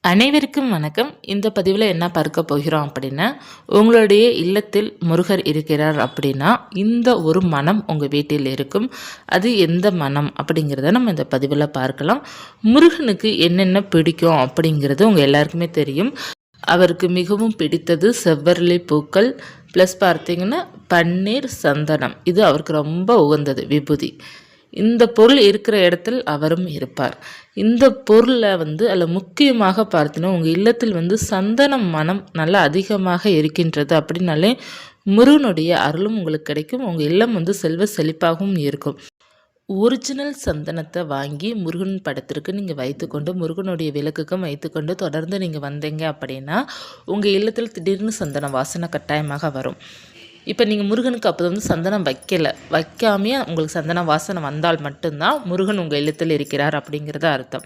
அனைவருக்கும் வணக்கம். இந்த பதிவில் என்ன பார்க்க போகிறோம் அப்படின்னா, உங்களுடைய இல்லத்தில் முருகர் இருக்கிறார் அப்படின்னா இந்த ஒரு மனம் உங்கள் வீட்டில் இருக்கும். அது எந்த மனம் அப்படிங்கிறத நம்ம இந்த பதிவில் பார்க்கலாம். முருகனுக்கு என்னென்ன பிடிக்கும் அப்படிங்கிறது உங்கள் எல்லாருக்குமே தெரியும். அவருக்கு மிகவும் பிடித்தது செவ்வரளி பூக்கள் ப்ளஸ் பார்த்திங்கன்னா பன்னீர், சந்தனம். இது அவருக்கு ரொம்ப உகந்தது, விபூதி. இந்த பொருள் இருக்கிற இடத்தில் அவரும் இருப்பார். இந்த பொருளை அதில் முக்கியமாக பார்த்தீங்கன்னா உங்கள் இல்லத்தில் சந்தனம் மனம் நல்லா அதிகமாக இருக்கின்றது அப்படின்னாலே முருகனுடைய அருளும் உங்களுக்கு கிடைக்கும். உங்கள் இல்லம் செல்வ செழிப்பாகவும் இருக்கும். ஒரிஜினல் சந்தனத்தை வாங்கி முருகன் படத்திற்கு நீங்கள் வைத்துக்கொண்டு முருகனுடைய விளக்குக்கும் வைத்துக்கொண்டு தொடர்ந்து நீங்கள் வந்தீங்க அப்படின்னா உங்கள் இல்லத்தில் திடீர்னு சந்தன வாசனை கட்டாயமாக வரும். இப்போ நீங்கள் முருகனுக்கு அப்போ சந்தனம் வைக்காமையே உங்களுக்கு சந்தன வாசனை வந்தால் மட்டும்தான் முருகன் உங்கள் இல்லத்தில் இருக்கிறார் அப்படிங்கிறத அர்த்தம்.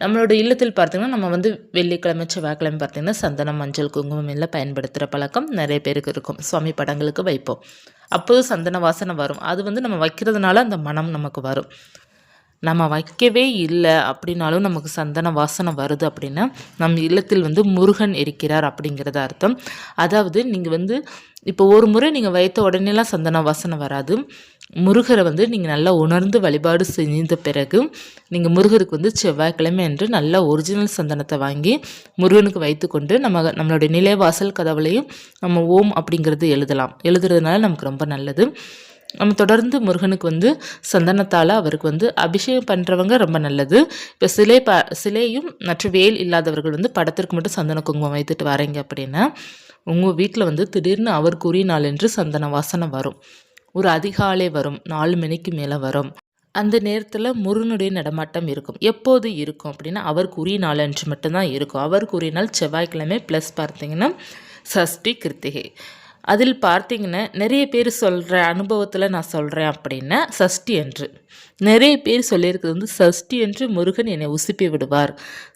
நம்மளோட இல்லத்தில் பார்த்திங்கன்னா நம்ம வெள்ளிக்கிழமை செவ்வாய்க்கிழமை பார்த்திங்கன்னா சந்தனம், மஞ்சள், குங்குமம் எல்லாம் பயன்படுத்துகிற பழக்கம் நிறைய பேருக்கு இருக்கும். சுவாமி படங்களுக்கு வைப்போம். அப்போது சந்தன வாசனை வரும். அது நம்ம வைக்கிறதுனால அந்த மனம் நமக்கு வரும். நம்ம வைக்கவே இல்லை அப்படின்னாலும் நமக்கு சந்தன வாசனை வருது அப்படின்னா நம் இல்லத்தில் முருகன் இருக்கிறார் அப்படிங்கிறத அர்த்தம். அதாவது நீங்கள் இப்போ ஒரு முறை நீங்கள் வைத்த உடனேலாம் சந்தன வாசனை வராது. முருகரை நீங்கள் நல்லா உணர்ந்து வழிபாடு செஞ்ச பிறகு நீங்கள் முருகருக்கு செவ்வாய்க்கிழமை என்று நல்லா ஒரிஜினல் சந்தனத்தை வாங்கி முருகனுக்கு வைத்துக்கொண்டு நம்மளுடைய நிலைவாசல் கதவுலையும் நம்ம ஓம் அப்படிங்கிறது எழுதுறதுனால நமக்கு ரொம்ப நல்லது. நம்ம தொடர்ந்து முருகனுக்கு சந்தனத்தால் அவருக்கு அபிஷேகம் பண்ணுறவங்க ரொம்ப நல்லது. இப்போ சிலையும் மற்ற வேல் இல்லாதவர்கள் படத்திற்கு மட்டும் சந்தன குங்குமம் வைத்துட்டு வரீங்க அப்படின்னா உங்கள் வீட்டில் திடீர்னு அவருக்குரிய நாள் என்று சந்தன வாசனை வரும். ஒரு அதிகாலை வரும், 4 மணிக்கு மேலே வரும். அந்த நேரத்தில் முருகனுடைய நடமாட்டம் இருக்கும். எப்போது இருக்கும் அப்படின்னா அவருக்குரிய நாள் அன்று மட்டும்தான் இருக்கும். அவருக்குரிய நாள் செவ்வாய்க்கிழமை ப்ளஸ் பார்த்திங்கன்னா சஷ்டி, கிருத்திகை. அதில் பார்த்திங்கன்னா நிறைய பேர் சொல்கிற அனுபவத்தில் நான் சொல்கிறேன் அப்படின்னா சஷ்டி அன்று நிறைய பேர் சொல்லியிருக்கிறது சஷ்டி அன்று முருகன் என்னை உசுப்பி விடுவார்,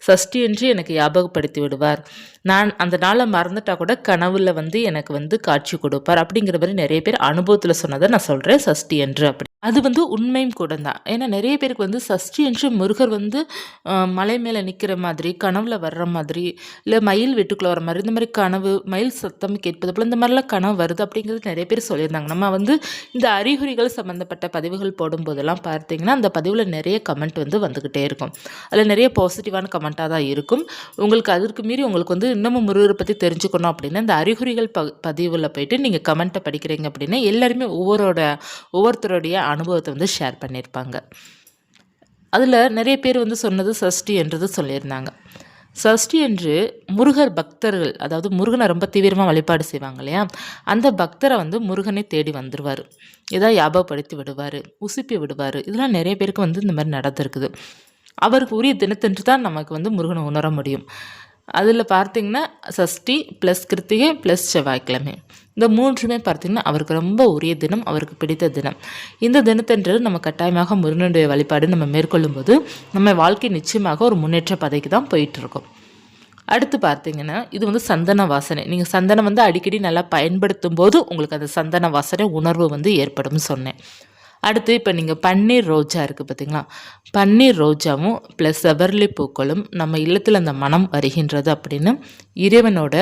சஷ்டி அன்று எனக்கு ஞாபகப்படுத்தி விடுவார், நான் அந்த நாளை மறந்துட்டா கூட கனவுல எனக்கு காட்சி கொடுப்பார் அப்படிங்கிற மாதிரி நிறைய பேர் அனுபவத்தில் சொன்னதை நான் சொல்கிறேன் சஷ்டி அன்று. அப்படி அது உண்மையும் கூட தான். ஏன்னா நிறைய பேருக்கு சஷ்டி அன்று முருகர் மலை மேலே நிற்கிற மாதிரி, கனவுல வர்ற மாதிரி, இல்லை மயில் வீட்டுக்குள்ளே வர மாதிரி, இந்த மாதிரி கனவு, மயில் சத்தம் கேட்பது போல் இந்த மாதிரிலாம் கனவு வருது அப்படிங்கிறது நிறைய பேர் சொல்லியிருந்தாங்க. நம்ம இந்த அறிகுறிகள் சம்மந்தப்பட்ட பதிவுகள் போடும்போதெல்லாம் பார்த்தீங்கன்னா அந்த பதிவில் நிறைய கமெண்ட் வந்துக்கிட்டே இருக்கும். அதில் நிறைய பாசிட்டிவான கமெண்ட்டாக தான் இருக்கும். உங்களுக்கு அதற்கு மீறி உங்களுக்கு இன்னமும் முருகரை பற்றி தெரிஞ்சுக்கணும் அப்படின்னா இந்த அறிகுறிகள் பதிவில் போயிட்டு நீங்கள் கமெண்ட்டை படிக்கிறீங்க அப்படின்னா எல்லாருமே ஒவ்வொருத்தருடைய அனுபவத்தை ஷேர் பண்ணியிருப்பாங்க. அதில் நிறைய பேர் சொன்னது சஷ்டி என்றது சொல்லியிருந்தாங்க. சஷ்டி என்று முருகர் பக்தர்கள், அதாவது முருகனை ரொம்ப தீவிரமாக வழிபாடு செய்வாங்க இல்லையா, அந்த பக்தரை முருகனை தேடி வந்துடுவார், ஏதாவது ஞாபகப்படுத்தி விடுவார், உசுப்பி விடுவார். இதெல்லாம் நிறைய பேருக்கு இந்த மாதிரி நடந்திருக்குது. அவருக்கு உரிய தினத்தன்று தான் நமக்கு முருகனை உணர முடியும். அதில் பார்த்திங்கன்னா சஷ்டி ப்ளஸ் கிருத்திகை ப்ளஸ் செவ்வாய்க்கிழமை இந்த 3மே பார்த்திங்கன்னா அவருக்கு ரொம்ப உரிய தினம், அவருக்கு பிடித்த தினம். இந்த தினத்தன்று நம்ம கட்டாயமாக முருகனுடைய வழிபாடு நம்ம மேற்கொள்ளும்போது நம்ம வாழ்க்கை நிச்சயமாக ஒரு முன்னேற்ற பதைக்கு தான் போயிட்டுருக்கோம். அடுத்து பார்த்திங்கன்னா இது சந்தன வாசனை. நீங்கள் சந்தனம் அடிக்கடி நல்லா பயன்படுத்தும் போது உங்களுக்கு அந்த சந்தன வாசனை உணர்வு ஏற்படும் சொன்னேன். அடுத்து இப்போ நீங்கள் பன்னீர் ரோஜா இருக்குது பார்த்திங்களா, பன்னீர் ரோஜாவும் ப்ளஸ் செவ்வரளி பூக்களும் நம்ம இல்லத்தில் அந்த மனம் வருகின்றது அப்படின்னு இறைவனோட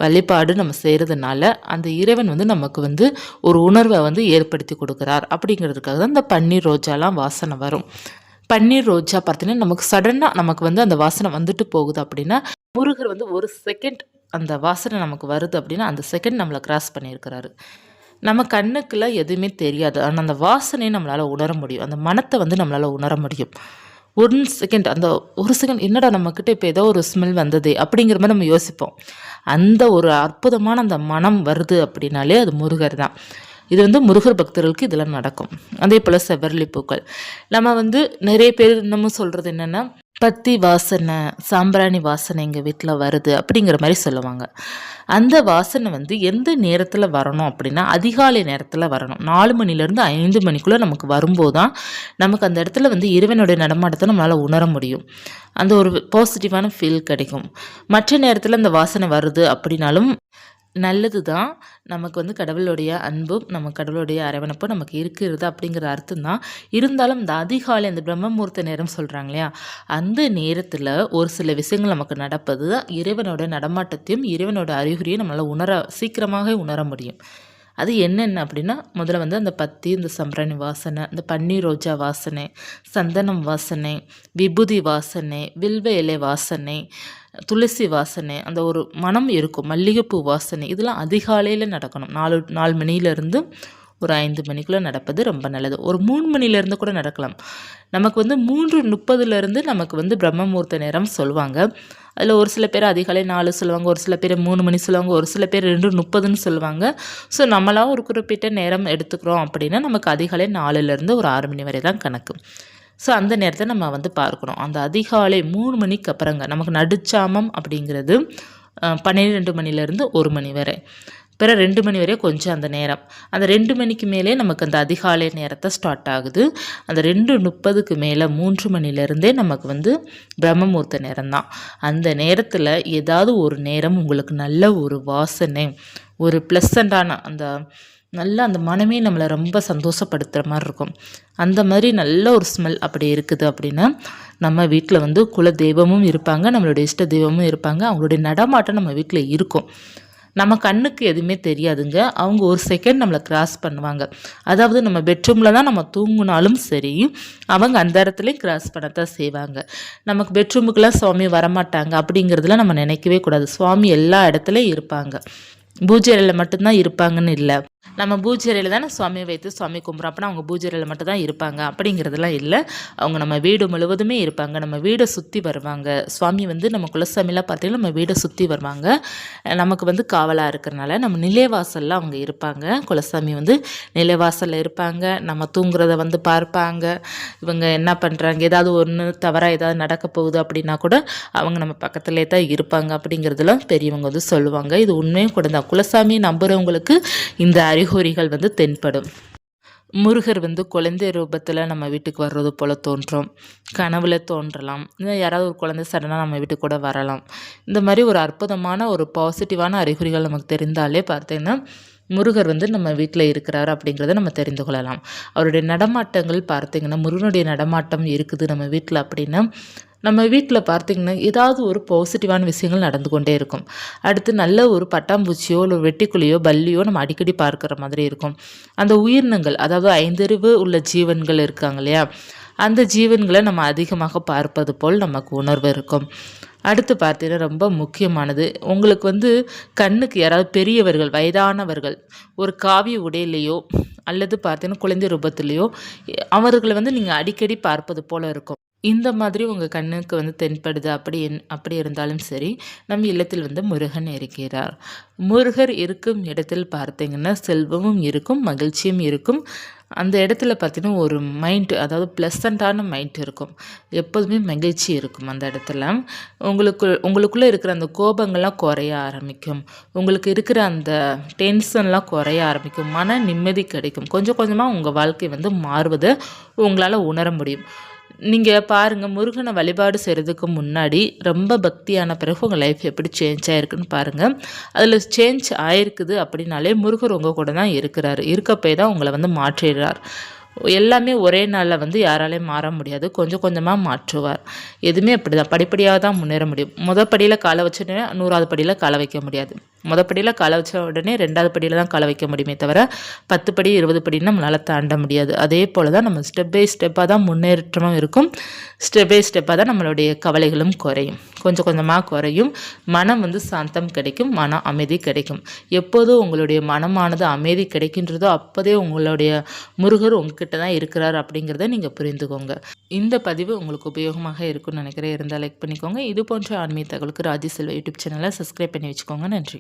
வழிபாடு நம்ம செய்கிறதுனால அந்த இறைவன் நமக்கு ஒரு உணர்வை ஏற்படுத்தி கொடுக்குறார். அப்படிங்கிறதுக்காக தான் இந்த பன்னீர் ரோஜாலாம் வாசனை வரும். பன்னீர் ரோஜா பார்த்திங்கன்னா நமக்கு சடனாக நமக்கு அந்த வாசனை வந்துட்டு போகுது அப்படின்னா முருகர் ஒரு செகண்ட் அந்த வாசனை நமக்கு வருது அப்படின்னா அந்த செகண்ட் நம்மளை கிராஸ் பண்ணியிருக்கிறாரு. நம்ம கண்ணுக்குலாம் எதுவுமே தெரியாது, ஆனால் அந்த வாசனையை நம்மளால் உணர முடியும், அந்த மனத்தை நம்மளால் உணர முடியும். 1 செகண்ட், அந்த 1 செகண்ட் என்னடா நம்மக்கிட்ட இப்போ ஏதோ ஒரு ஸ்மெல் வந்தது அப்படிங்கிற மாதிரி நம்ம யோசிப்போம். அந்த ஒரு அற்புதமான அந்த மனம் வருது அப்படின்னாலே அது முருகர் தான். இது முருகர் பக்தர்களுக்கு இதெல்லாம் நடக்கும். அதே போல் செவ்வரளி பூக்கள் நம்ம நிறைய பேர் இன்னமும் சொல்கிறது என்னென்னா பத்தி வாசனை, சாம்பிராணி வாசனை எங்கள் வீட்டில் வருது அப்படிங்கிற மாதிரி சொல்லுவாங்க. அந்த வாசனை எந்த நேரத்தில் வரணும் அப்படின்னா அதிகாலை நேரத்தில் வரணும். 4 மணிலேருந்து 5 மணிக்குள்ளே நமக்கு வரும்போது தான் நமக்கு அந்த இடத்துல இறைவனுடைய நடமாட்டத்தை நம்மளால் உணர முடியும். அந்த ஒரு பாசிட்டிவான ஃபீல் கிடைக்கும். மற்ற நேரத்தில் அந்த வாசனை வருது அப்படின்னாலும் நல்லது தான். நமக்கு வந்து கடவுளுடைய அன்பும், நம்ம கடவுளுடைய அரவணைப்பும் நமக்கு இருக்கிறது அப்படிங்கிற அர்த்தம் தான். இருந்தாலும் இந்த அதிகாலை அந்த பிரம்ம முகூர்த்த நேரம் சொல்கிறாங்க இல்லையா, அந்த நேரத்தில் ஒரு சில விஷயங்கள் நமக்கு நடப்பது இறைவனோட நடமாட்டத்தையும் இறைவனோட அறிகுறியும் நம்மளால் சீக்கிரமாக உணர முடியும். அது என்னென்ன அப்படின்னா, முதல்ல வந்து அந்த பத்தி, இந்த சம்பிராணி வாசனை, இந்த பன்னீர் ரோஜா வாசனை, சந்தனம் வாசனை, விபூதி வாசனை, வில்வ இலை வாசனை, துளசி வாசனை, அந்த ஒரு மனம் இருக்கும். மல்லிகைப்பூ வாசனை, இதெல்லாம் அதிகாலையில் நடக்கணும். 4 மணிலேருந்து ஒரு 5 மணிக்குள்ளே நடப்பது ரொம்ப நல்லது. ஒரு 3 மணிலேருந்து கூட நடக்கலாம். நமக்கு வந்து 3:30லேருந்து நமக்கு வந்து பிரம்ம முகூர்த்த நேரம் சொல்லுவாங்க. அதில் ஒரு சில பேர் அதிகாலை 4 சொல்லுவாங்க, ஒரு சில பேர் 3 மணி சொல்லுவாங்க, ஒரு சில பேர் 2:30ன்னு சொல்லுவாங்க. ஸோ நம்மளாம் ஒரு குறிப்பிட்ட நேரம் எடுத்துக்கிறோம் அப்படின்னா நமக்கு அதிகாலை 4லேருந்து ஒரு 6 மணி வரை தான் கணக்கு. ஸோ அந்த நேரத்தை நம்ம வந்து பார்க்கணும். அந்த அதிகாலை 3 மணிக்கு அப்புறங்க நமக்கு நடுச்சாமம் அப்படிங்கிறது 12 மணிலேருந்து 1 மணி வரை. பிறகு 2 மணி வரை கொஞ்சம் அந்த நேரம். அந்த 2 மணிக்கு மேலே நமக்கு அந்த அதிகாலை நேரத்தை ஸ்டார்ட் ஆகுது. அந்த 2:30க்கு மேலே 3 மணிலேருந்தே நமக்கு வந்து பிரம்ம முகூர்த்த நேரம் தான். அந்த நேரத்தில் ஏதாவது ஒரு நேரம் உங்களுக்கு நல்ல ஒரு வாசனை, ஒரு ப்ளசண்ட்டான அந்த மனமே நம்மளை ரொம்ப சந்தோஷப்படுத்துகிற மாதிரி இருக்கும். அந்த மாதிரி நல்ல ஒரு ஸ்மெல் அப்படி இருக்குது அப்படின்னா, நம்ம வீட்டில் வந்து குல தெய்வமும் இருப்பாங்க, நம்மளுடைய இஷ்ட தெய்வமும் இருப்பாங்க. அவங்களுடைய நடமாட்டம் நம்ம வீட்டில் இருக்கும். நம்ம கண்ணுக்கு எதுவுமே தெரியாதுங்க. அவங்க ஒரு செகண்ட் நம்மளை கிராஸ் பண்ணுவாங்க. அதாவது நம்ம பெட்ரூமில் தான் நம்ம தூங்கினாலும் சரி, அவங்க அந்த இடத்துலையும் கிராஸ் பண்ணத்தான் செய்வாங்க. நமக்கு பெட்ரூமுக்கெல்லாம் சுவாமி வரமாட்டாங்க அப்படிங்கிறதுல நம்ம நினைக்கவே கூடாது. சுவாமி எல்லா இடத்துலையும் இருப்பாங்க. பூஜை அறையில் மட்டும்தான் இருப்பாங்கன்னு இல்லை. நம்ம பூஜை அறையில் தானே சுவாமியை வைத்து சுவாமி கும்பிட்றோம். அப்படின்னா அவங்க பூஜை அறையில் மட்டும் தான் இருப்பாங்க அப்படிங்கிறதுலாம் இல்லை. அவங்க நம்ம வீடு முழுவதுமே இருப்பாங்க. நம்ம வீடை சுற்றி வருவாங்க. சுவாமி வந்து நம்ம குலசாமிலாம் பார்த்தீங்கன்னா நம்ம வீடை சுற்றி வருவாங்க. நமக்கு வந்து காவலாக இருக்கிறனால நம்ம நிலைவாசலில் அவங்க இருப்பாங்க. குலசாமி வந்து நிலைவாசலில் இருப்பாங்க. நம்ம தூங்குறத வந்து பார்ப்பாங்க. இவங்க என்ன பண்ணுறாங்க, ஏதாவது ஒன்று தவறாக ஏதாவது நடக்க போகுது அப்படின்னா கூட அவங்க நம்ம பக்கத்துலேயே தான் இருப்பாங்க அப்படிங்கிறதுலாம் பெரியவங்க வந்து சொல்லுவாங்க. இது உண்மையும் கூட தான். குலசாமியை நம்புகிறவங்களுக்கு இந்த அறிகுறிகள் வந்து தென்படும். முருகர் வந்து குழந்தை ரூபத்தில் நம்ம வீட்டுக்கு வர்றது போல் தோன்றும். கனவுல தோன்றலாம். இல்லை யாராவது ஒரு குழந்தை சடனாக நம்ம வீட்டுக்கு கூட வரலாம். இந்த மாதிரி ஒரு அற்புதமான ஒரு பாசிட்டிவான அறிகுறிகள் நமக்கு தெரிந்தாலே பார்த்தீங்கன்னா முருகர் வந்து நம்ம வீட்டில் இருக்கிறார் அப்படிங்கிறத நம்ம தெரிந்து கொள்ளலாம். அவருடைய நடமாட்டங்கள் பார்த்திங்கன்னா, முருகனுடைய நடமாட்டம் இருக்குது நம்ம வீட்டில் அப்படின்னா, நம்ம வீட்டில் பார்த்திங்கன்னா ஏதாவது ஒரு பாசிட்டிவான விஷயங்கள் நடந்து கொண்டே இருக்கும். அடுத்து நல்ல ஒரு பட்டாம்பூச்சியோ இல்லை வெட்டிக்குழியோ பல்லியோ நம்ம அடிக்கடி பார்க்குற மாதிரி இருக்கும். அந்த உயிரினங்கள், அதாவது 5 அறிவு உள்ள ஜீவன்கள் இருக்காங்க இல்லையா, அந்த ஜீவன்களை நம்ம அதிகமாக பார்ப்பது போல் நமக்கு உணர்வு இருக்கும். அடுத்து பார்த்தீங்கன்னா ரொம்ப முக்கியமானது, உங்களுக்கு வந்து கண்ணுக்கு யாராவது பெரியவர்கள், வயதானவர்கள் ஒரு காவிய உடையிலையோ அல்லது பார்த்தீங்கன்னா குழந்தை ரூபத்திலேயோ அவர்களை வந்து நீங்கள் அடிக்கடி பார்ப்பது போல் இருக்கும். இந்த மாதிரி உங்கள் கண்ணுக்கு வந்து தென்படுது அப்படி இருந்தாலும் சரி, நம் இல்லத்தில் வந்து முருகன் இருக்கிறார். முருகர் இருக்கும் இடத்தில் பார்த்தீங்கன்னா செல்வமும் இருக்கும், மகிழ்ச்சியும் இருக்கும். அந்த இடத்துல பார்த்தீங்கன்னா ஒரு மைண்ட், அதாவது ப்ளசண்ட்டான மைண்ட் இருக்கும். எப்போதுமே மகிழ்ச்சி இருக்கும் அந்த இடத்துல. உங்களுக்குள்ளே இருக்கிற அந்த கோபங்கள்லாம் குறைய ஆரம்பிக்கும். உங்களுக்கு இருக்கிற அந்த டென்ஷன்லாம் குறைய ஆரம்பிக்கும். மன நிம்மதி கிடைக்கும். கொஞ்சம் கொஞ்சமாக உங்கள் வாழ்க்கை வந்து மாறுவதை உங்களால் உணர முடியும். நீங்கள் பாருங்கள், முருகனை வழிபாடு செய்கிறதுக்கு முன்னாடி ரொம்ப பக்தியான பிறகு உங்கள் லைஃப் எப்படி சேஞ்ச் ஆகிருக்குன்னு பாருங்கள். அதில் சேஞ்ச் ஆகிருக்குது அப்படின்னாலே முருகர் உங்கள் கூட தான் இருக்கிறார். இருக்கப்பே தான் உங்களை வந்து மாற்றிடுறார். எல்லாமே ஒரே நாளில் வந்து யாராலையும் மாற முடியாது. கொஞ்சம் கொஞ்சமாக மாற்றுவார். எதுவுமே அப்படி தான், படிப்படியாக தான் முன்னேற முடியும். படியில் காலை வச்ச உடனே 100வது படியில் காலை வைக்க முடியாது. படியில் காலை வச்ச உடனே 2வது படியில் தான் காலை வைக்க முடியுமே தவிர 10 படி 20 படின்னு நம்மளால் தாண்ட முடியாது. அதே போல் தான் நம்ம ஸ்டெப் பை ஸ்டெப்பாக தான் முன்னேற்றமும் இருக்கும். ஸ்டெப் பை ஸ்டெப்பாக தான் நம்மளுடைய கவலைகளும் குறையும். கொஞ்சம் கொஞ்சமாக குறையும். மனம் வந்து சாந்தம் கிடைக்கும், மன அமைதி கிடைக்கும். எப்போதும் உங்களுடைய மனமானது அமைதி கிடைக்கின்றதோ அப்போதே உங்களுடைய முருகர் உங்ககிட்ட தான் இருக்கிறார் அப்படிங்கிறத நீங்கள் புரிந்துக்கோங்க. இந்த பதிவு உங்களுக்கு உபயோகமாக இருக்கும்னு நினைக்கிறேன். இருந்தால் லைக் பண்ணிக்கோங்க. இது போன்ற ஆன்மீக தகவலுக்கு ராஜி செல்வா யூடியூப் சேனலை சப்ஸ்கிரைப் பண்ணி வச்சுக்கோங்க. நன்றி.